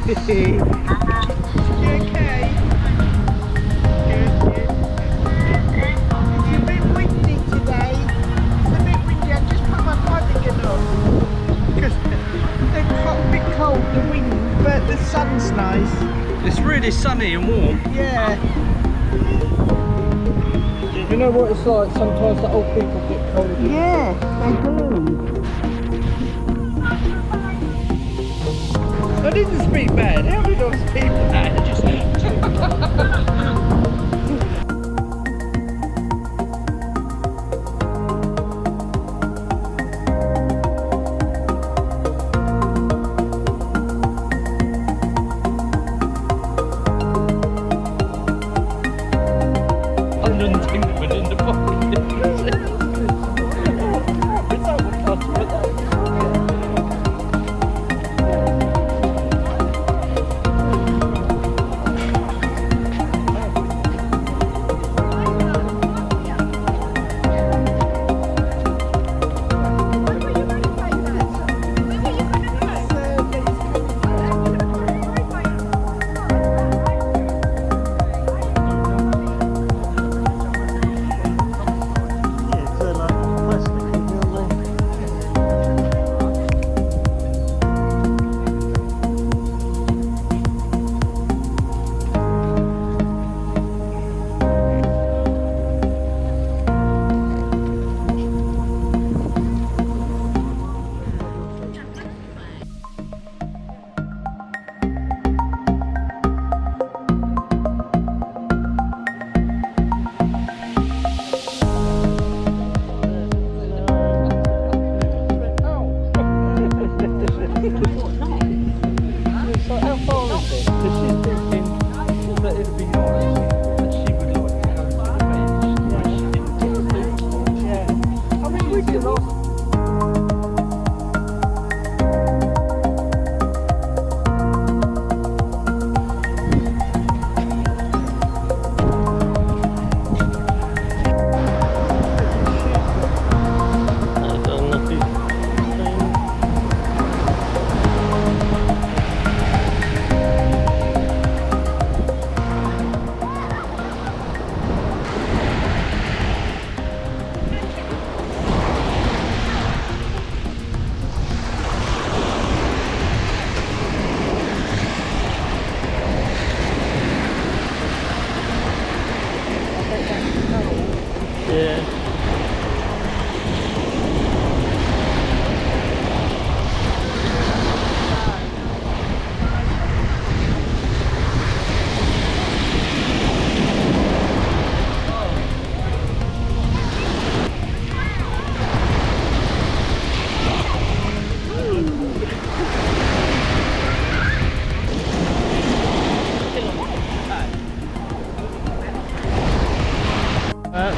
You okay? Good, good. It's a bit windy today. It's a bit windy. I just put my cardigan on. Because a bit cold, the wind, but the sun's nice. It's really sunny and warm. Yeah. You know what it's like, sometimes the old people get cold. Yeah, they do. I didn't speak bad. How did I speak bad? I just...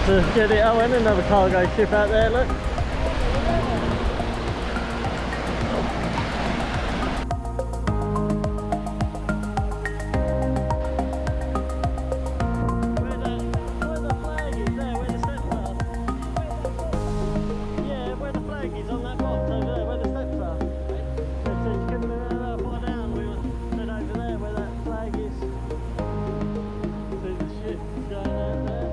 To get it, oh, and another cargo ship out there, look. Where the flag is there, where the steps are. Yeah, where the flag is on that box over there, where the steps are. They said you couldn't move that far down, we were said over there where that flag is. See the ship going out there.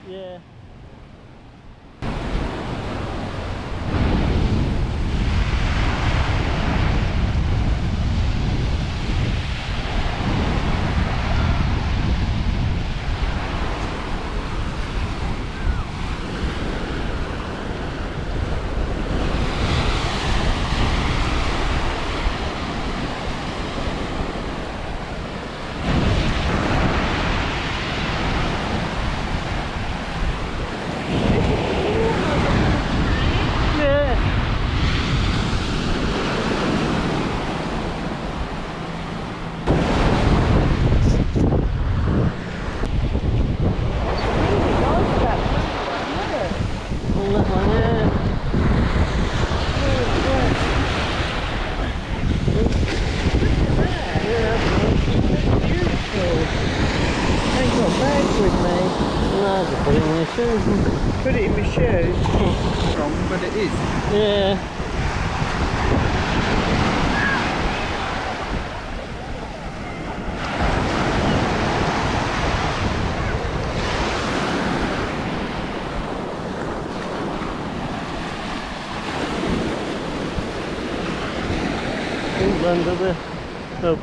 Yeah. Put it in my shoes. Wrong, but it is. Yeah. under the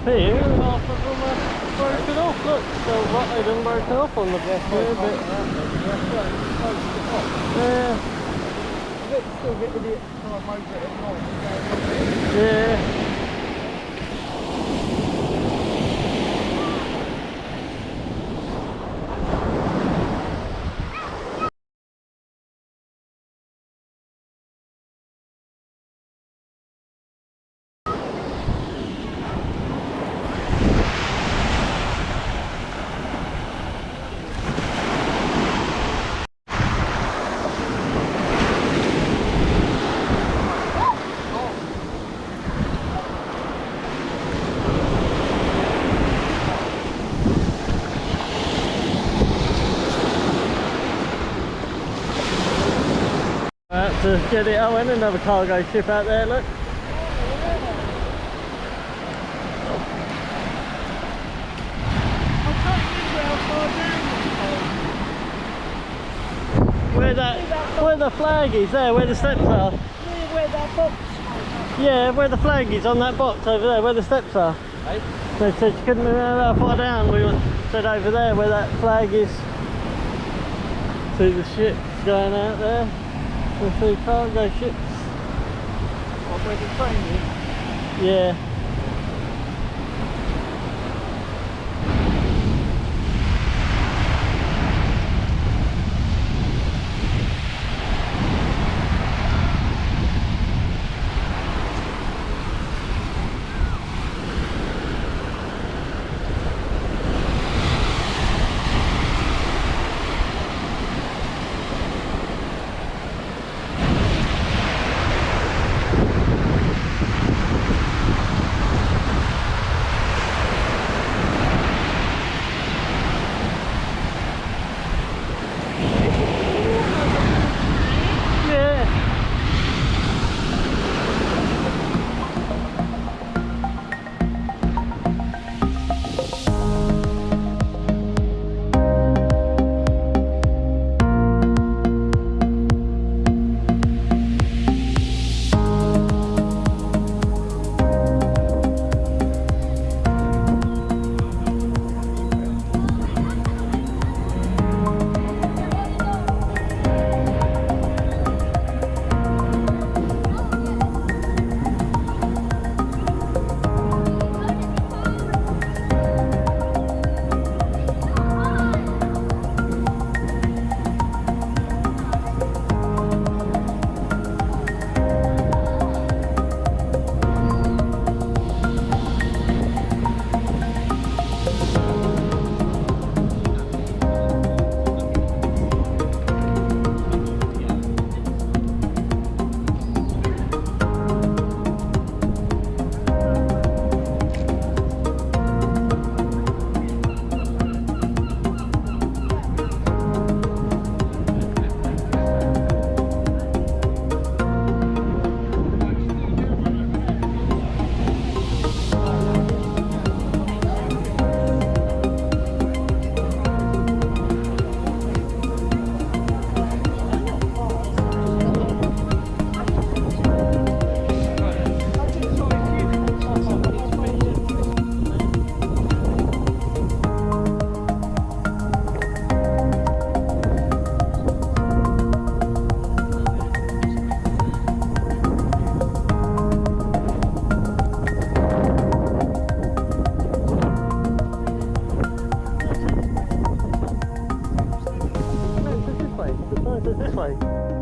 pier, and half of them are broken off. Look, still rotted and broken off on the pier a bit. Yeah. Still get idiots time over at night. Yeah. To get it out, and another cargo ship out there, look. Where the flag is there, where the steps are. Where that box? Yeah, where the flag is on that box over there, where the steps are. Hey? They said you couldn't remember how far down. We said over there where that flag is. See the ships going out there. The two cargo ships. Where the train is? Yeah. This way.